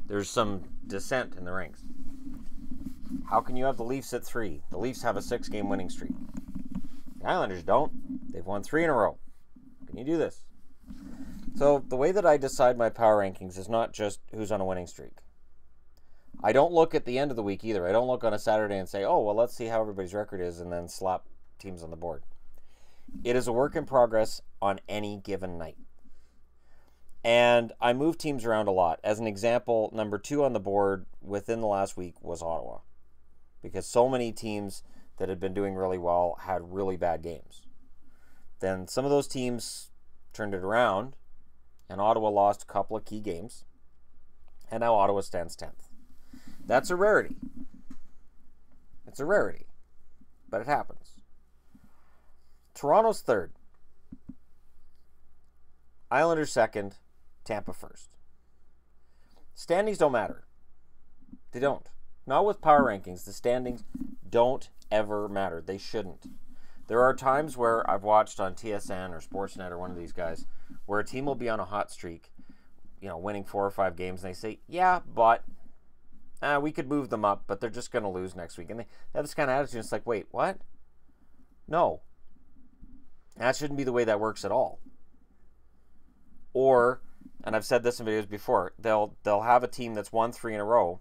There's some dissent in the ranks. How can you have the Leafs at 3? The Leafs have a 6-game winning streak. The Islanders don't. They've won 3 in a row. Can you do this? So the way that I decide my power rankings is not just who's on a winning streak. I don't look at the end of the week either. I don't look on a Saturday and say, oh, well, let's see how everybody's record is and then slap teams on the board. It is a work in progress on any given night. And I move teams around a lot. As an example, number 2 on the board within the last week was Ottawa, because so many teams that had been doing really well had really bad games. Then some of those teams turned it around, and Ottawa lost a couple of key games, and now Ottawa stands 10th. That's a rarity. It's a rarity, but it happens. Toronto's 3rd. Islanders 2nd. Tampa 1st. Standings don't matter. They don't. Not with power rankings. The standings don't ever matter. They shouldn't. There are times where I've watched on TSN or Sportsnet or one of these guys where a team will be on a hot streak, winning 4 or 5 games, and they say, yeah, but we could move them up, but they're just going to lose next week. And they have this kind of attitude. It's like, wait, what? No. That shouldn't be the way that works at all. Or, and I've said this in videos before, they'll have a team that's won 3 in a row.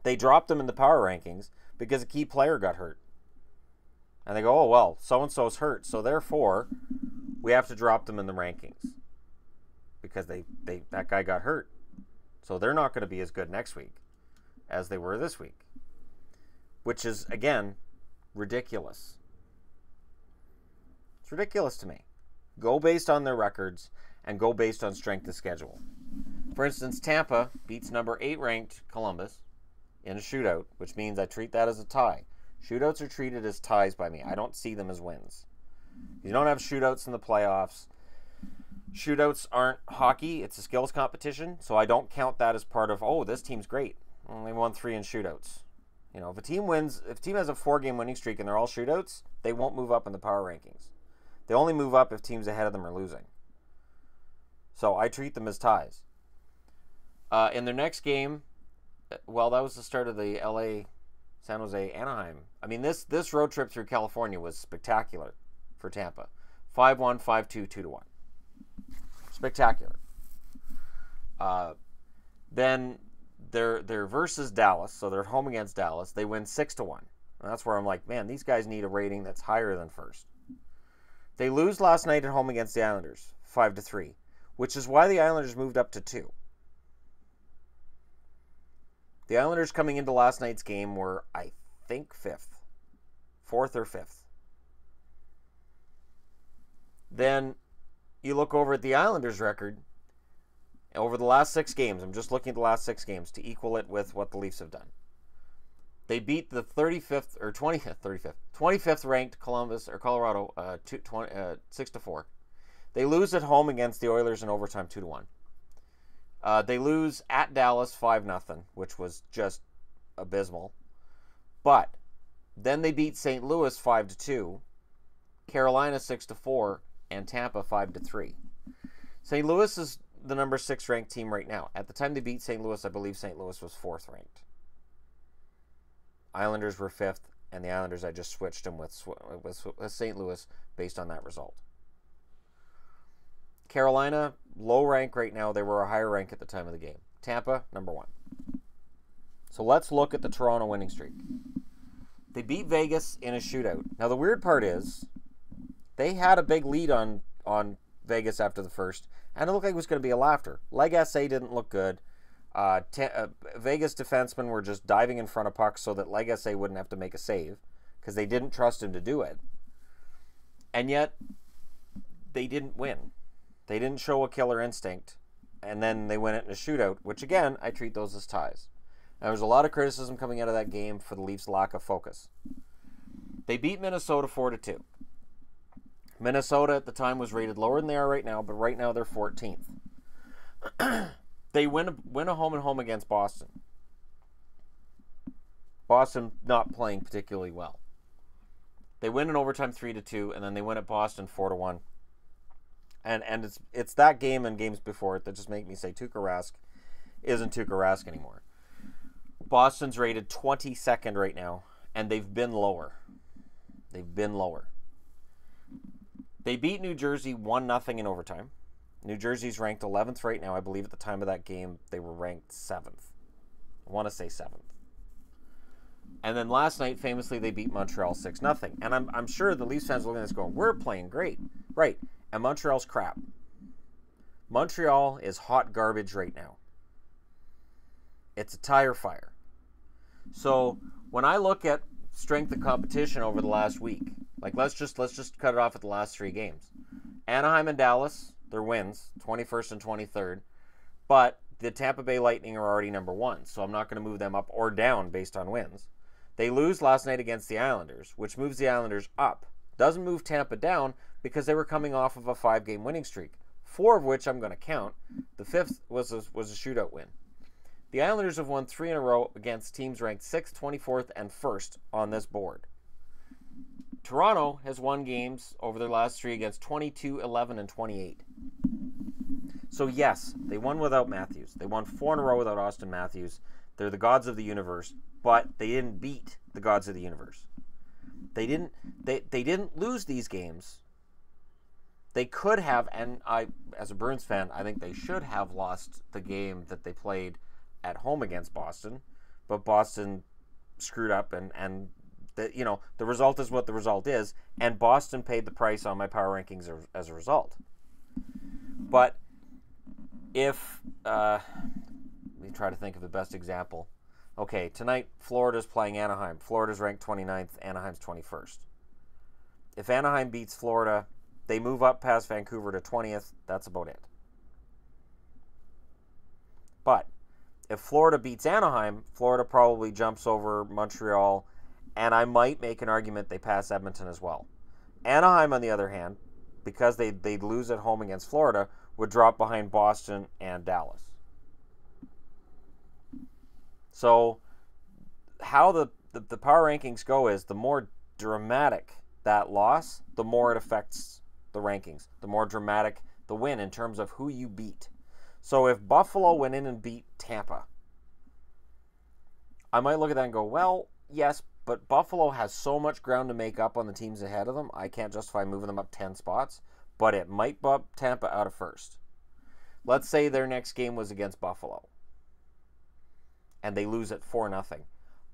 They drop them in the power rankings because a key player got hurt. And they go, oh, well, so-and-so's hurt, so therefore we have to drop them in the rankings because that guy got hurt. So they're not going to be as good next week as they were this week, which is, again, ridiculous. It's ridiculous to me. Go based on their records and go based on strength of schedule. For instance, Tampa beats number 8 ranked Columbus in a shootout, which means I treat that as a tie. Shootouts are treated as ties by me. I don't see them as wins. You don't have shootouts in the playoffs. Shootouts aren't hockey. It's a skills competition, so I don't count that as part of, oh, this team's great. Only won 3 in shootouts. If a team has a 4-game winning streak and they're all shootouts, they won't move up in the power rankings. They only move up if teams ahead of them are losing. So I treat them as ties. In their next game, well, that was the start of the LA, San Jose, Anaheim. I mean, this road trip through California was spectacular for Tampa. 5-1, 5-2, 2-1. Spectacular. Then they're versus Dallas, so they're home against Dallas. They win 6-1. And that's where I'm like, man, these guys need a rating that's higher than first. They lose last night at home against the Islanders, 5-3, which is why the Islanders moved up to 2. The Islanders coming into last night's game were, I think, 4th or 5th. Then you look over at the Islanders' record over the last 6 games. I'm just looking at the last 6 games to equal it with what the Leafs have done. They beat the 25th ranked Columbus or Colorado 6-4. They lose at home against the Oilers in overtime 2-1. They lose at Dallas 5-0, which was just abysmal. But then they beat St. Louis 5-2, Carolina 6-4, and Tampa 5-3. St. Louis is the number 6 ranked team right now. At the time they beat St. Louis, I believe St. Louis was 4th ranked. Islanders were 5th, and the Islanders, I just switched them with St. Louis based on that result. Carolina, low rank right now. They were a higher rank at the time of the game. Tampa, number 1. So let's look at the Toronto winning streak. They beat Vegas in a shootout. Now, the weird part is they had a big lead on Vegas after the first, and it looked like it was going to be a laughter. Legacy didn't look good. Vegas defensemen were just diving in front of pucks so that Legacy wouldn't have to make a save because they didn't trust him to do it. And yet, they didn't win. They didn't show a killer instinct, and then they win it in a shootout, which, again, I treat those as ties. Now, there's a lot of criticism coming out of that game for the Leafs' lack of focus. They beat Minnesota 4-2. Minnesota at the time was rated lower than they are right now, but right now they're 14th. They win a home and home against Boston. Boston not playing particularly well. They win in overtime 3-2, and then they win at Boston 4-1. And it's that game and games before it that just make me say Tuukka Rask isn't Tuukka Rask anymore. Boston's rated 22nd right now, and they've been lower. They've been lower. They beat New Jersey 1-0 in overtime. New Jersey's ranked 11th right now. I believe at the time of that game, they were ranked 7th. I want to say 7th. And then last night, famously, they beat Montreal 6-0. And I'm sure the Leafs fans are looking at this going, we're playing great. Right. And Montreal's crap. Montreal is hot garbage right now. It's a tire fire. So when I look at strength of competition over the last week, like let's just cut it off at the last 3 games. Anaheim and Dallas, their wins, 21st and 23rd. But the Tampa Bay Lightning are already number 1, so I'm not going to move them up or down based on wins. They lose last night against the Islanders, which moves the Islanders up. Doesn't move Tampa down because they were coming off of a 5-game winning streak, 4 of which I'm going to count. The 5th was a shootout win. The Islanders have won 3 in a row against teams ranked 6th, 24th, and 1st on this board. Toronto has won games over their last 3 against 22, 11, and 28. So yes, they won without Matthews. They won 4 in a row without Austin Matthews. They're the gods of the universe, but they didn't beat the gods of the universe. They didn't lose these games. They could have, and I, as a Bruins fan, I think they should have lost the game that they played at home against Boston, but Boston screwed up, and the result is what the result is, and Boston paid the price on my power rankings as a result. But if let me try to think of the best example. Okay, tonight Florida's playing Anaheim. Florida's ranked 29th, Anaheim's 21st. If Anaheim beats Florida, they move up past Vancouver to 20th. That's about it. But if Florida beats Anaheim, Florida probably jumps over Montreal, and I might make an argument they pass Edmonton as well. Anaheim, on the other hand, because they'd lose at home against Florida, would drop behind Boston and Dallas. So how the power rankings go is the more dramatic that loss, the more it affects the rankings. The more dramatic the win in terms of who you beat. So if Buffalo went in and beat Tampa, I might look at that and go, well, yes, but Buffalo has so much ground to make up on the teams ahead of them, I can't justify moving them up 10 spots, but it might bump Tampa out of first. Let's say their next game was against Buffalo, and they lose at 4-0.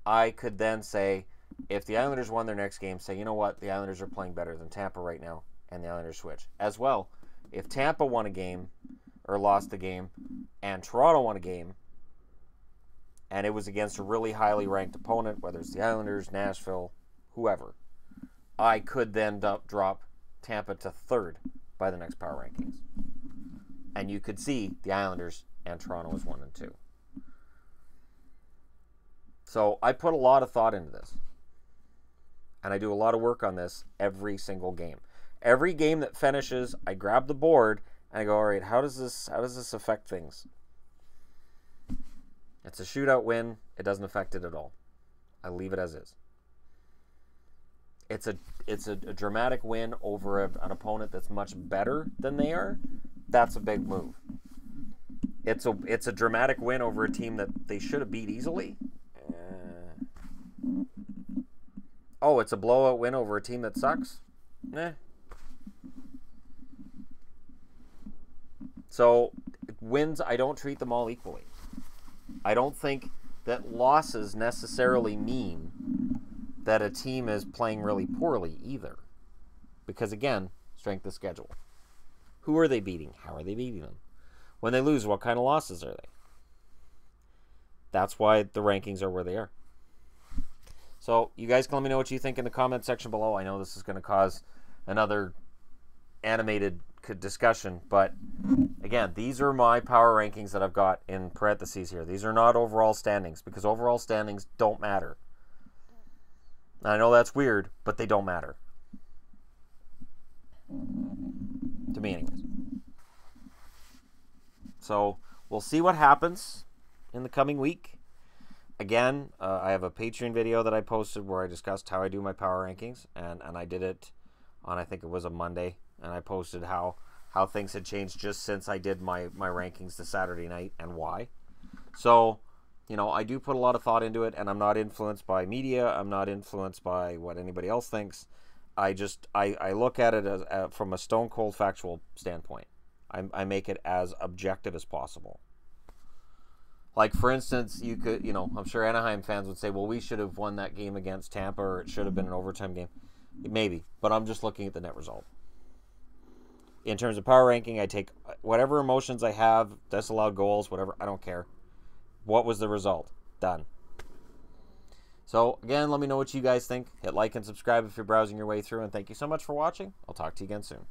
I could then say, if the Islanders won their next game, say, you know what, the Islanders are playing better than Tampa right now, and the Islanders switch. As well, if Tampa won a game, or lost the game, and Toronto won a game, and it was against a really highly ranked opponent, whether it's the Islanders, Nashville, whoever, I could then drop Tampa to 3rd by the next power rankings. And you could see the Islanders and Toronto as 1 and 2. So I put a lot of thought into this. And I do a lot of work on this every single game. Every game that finishes, I grab the board and I go, all right, how does this affect things? It's a shootout win. It doesn't affect it at all. I leave it as is. It's a dramatic win over an opponent that's much better than they are. That's a big move. It's a dramatic win over a team that they should have beat easily. Oh, it's a blowout win over a team that sucks? So, wins, I don't treat them all equally. I don't think that losses necessarily mean that a team is playing really poorly either. Because again, strength of schedule. Who are they beating? How are they beating them? When they lose, what kind of losses are they? That's why the rankings are where they are. So you guys can let me know what you think in the comment section below. I know this is going to cause another animated discussion, but again, these are my power rankings that I've got in parentheses here. These are not overall standings, because overall standings don't matter. I know that's weird, but they don't matter. To me, anyways. So we'll see what happens in the coming week. Again, I have a Patreon video that I posted where I discussed how I do my power rankings, and I did it on, I think it was a Monday, and I posted how things had changed just since I did my rankings the Saturday night and why. So, I do put a lot of thought into it, and I'm not influenced by media. I'm not influenced by what anybody else thinks. I look at it as from a stone cold factual standpoint. I make it as objective as possible. Like, for instance, you could, I'm sure Anaheim fans would say, well, we should have won that game against Tampa, or it should have been an overtime game. Maybe, but I'm just looking at the net result. In terms of power ranking, I take whatever emotions I have, disallowed goals, whatever, I don't care. What was the result? Done. So, again, let me know what you guys think. Hit like and subscribe if you're browsing your way through, and thank you so much for watching. I'll talk to you again soon.